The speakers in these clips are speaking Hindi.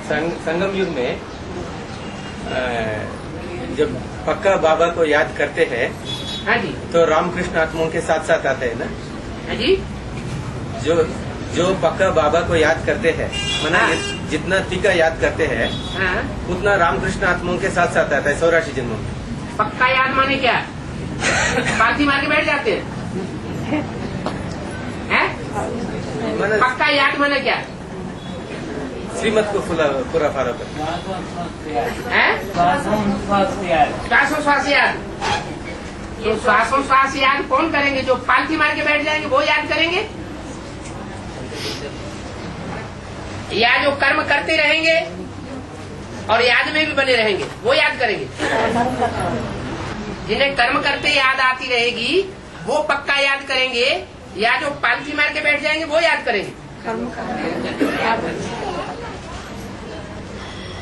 संगम युग में जब पक्का बाबा को याद करते हैं, हाँ जी, तो रामकृष्ण आत्माओं के साथ साथ आते हैं ना। हाँ जी, जो पक्का बाबा को याद करते हैं, माना हाँ। जितना टीका याद करते हैं, हाँ। उतना रामकृष्ण आत्माओं के साथ साथ आता है 84 जन्मों में। पक्का याद माने क्या? पालथी मार के बैठ जाते हैं? पक्का याद माने क्या? श्रीमत को पूरा फॉलो कर। श्वासोश्वास याद। ये श्वासोश्वास याद कौन करेंगे? जो पालथी मार के बैठ जाएंगे वो याद करेंगे, या जो कर्म करते रहेंगे और याद में भी बने रहेंगे वो याद करेंगे? जिन्हें कर्म करते याद आती रहेगी वो पक्का याद करेंगे, या जो पालथी मार के बैठ जाएंगे वो याद करेंगे?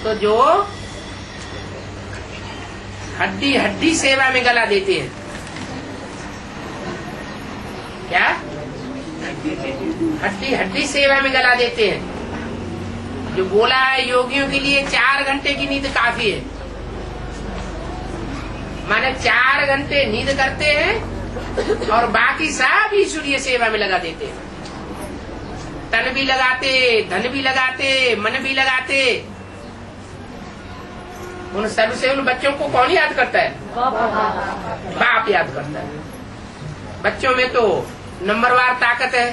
तो जो हड्डी हड्डी सेवा में गला देते हैं, क्या हड्डी हड्डी सेवा में गला देते हैं, जो बोला है योगियों के लिए 4 घंटे की नींद काफी है, माने 4 घंटे नींद करते हैं और बाकी सब ईश्वरीय सेवा में लगा देते हैं। तन भी लगाते, धन भी लगाते, मन भी लगाते। उन सर्वसे उन बच्चों को कौन याद करता है? बाप याद करता है। बच्चों में तो नंबरवार ताकत है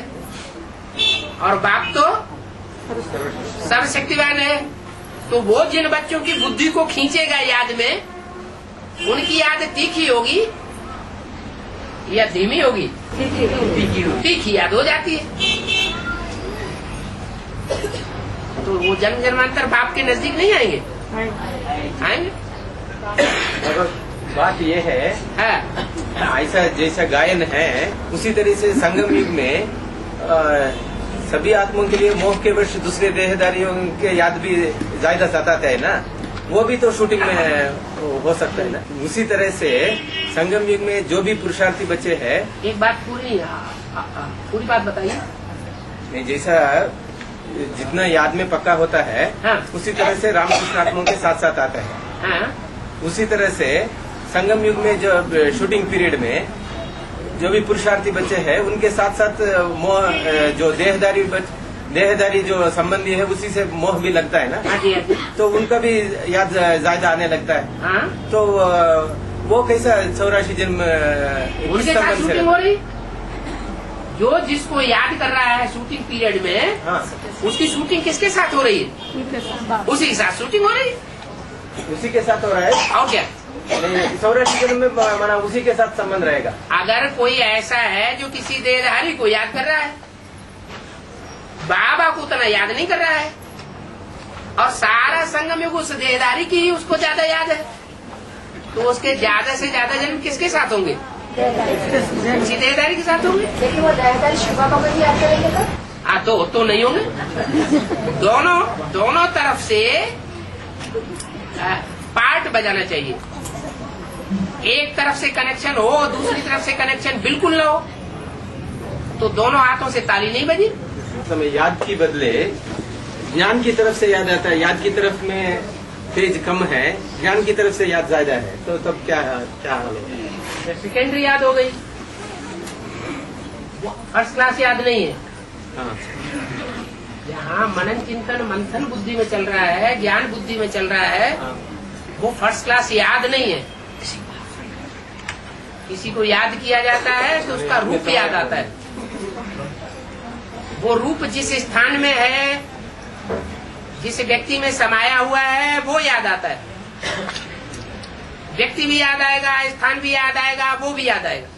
और बाप तो सर्वशक्तिवान है। तो वो जिन बच्चों की बुद्धि को खींचेगा याद में, उनकी याद तीखी होगी या धीमी होगी? तीखी याद हो जाती है। तो वो जन्म जन्मांतर बाप के नजदीक नहीं आएंगे? आएंगे। बात ये है, ऐसा जैसा गायन है उसी तरह से संगम युग में सभी आत्माओं के लिए मोह के वश दूसरे देहदारियों के याद भी ज्यादा सताते है ना, वो भी तो शूटिंग में हो सकता है ना। उसी तरह से संगम युग में जो भी पुरुषार्थी बच्चे हैं, एक बात पूरी बात बताइए। जैसा जितना याद में पक्का होता है, हाँ। उसी तरह से रामकृष्ण आत्माओं के साथ साथ आता है। हाँ। उसी तरह से संगम युग में जो शूटिंग पीरियड में जो भी पुरुषार्थी बच्चे हैं, उनके साथ साथ मोह, जो देहदारी जो संबंधी है उसी से मोह भी लगता है ना। तो उनका भी याद ज्यादा आने लगता है। हाँ? तो वो कैसा 84 जन्म उनके साथ शूटिंग हो रही? जो जिसको याद कर रहा है शूटिंग पीरियड में, हाँ। उसकी शूटिंग किसके साथ हो रही है? उसी के साथ शूटिंग हो रही है। उसी के साथ हो रहा है। और क्या? 84 जन्म में माना उसी के साथ संबंध रहेगा। अगर कोई ऐसा है जो किसी देहधारी को याद कर रहा है, बाबा को उतना याद नहीं कर रहा है, और सारा संगम युग उस देहधारी की ही उसको ज्यादा याद है, तो उसके ज्यादा से ज्यादा जन्म किसके साथ होंगे? उसी देहधारी के साथ होंगे। लेकिन वो देहधारी शिव बाबा को भी याद करेंगे तो नहीं होंगे। दोनों तरफ से पार्ट बजाना चाहिए। एक तरफ से कनेक्शन हो, दूसरी तरफ से कनेक्शन बिल्कुल ना हो, तो दोनों हाथों से ताली नहीं बजी। समय याद की बदले ज्ञान की तरफ से याद आता है। याद की तरफ में तेज कम है, ज्ञान की तरफ से याद ज्यादा है, तो तब क्या हाल होगा? सेकेंडरी याद हो गई, फर्स्ट क्लास याद नहीं है। हाँ। जहाँ मनन चिंतन मंथन बुद्धि में चल रहा है, ज्ञान बुद्धि में चल रहा है, हाँ। वो फर्स्ट क्लास याद नहीं है। किसी को याद किया जाता है तो उसका रूप याद आता है। वो रूप जिस स्थान में है, जिस व्यक्ति में समाया हुआ है, वो याद आता है। व्यक्ति भी याद आएगा, स्थान भी याद आएगा, वो भी याद आएगा।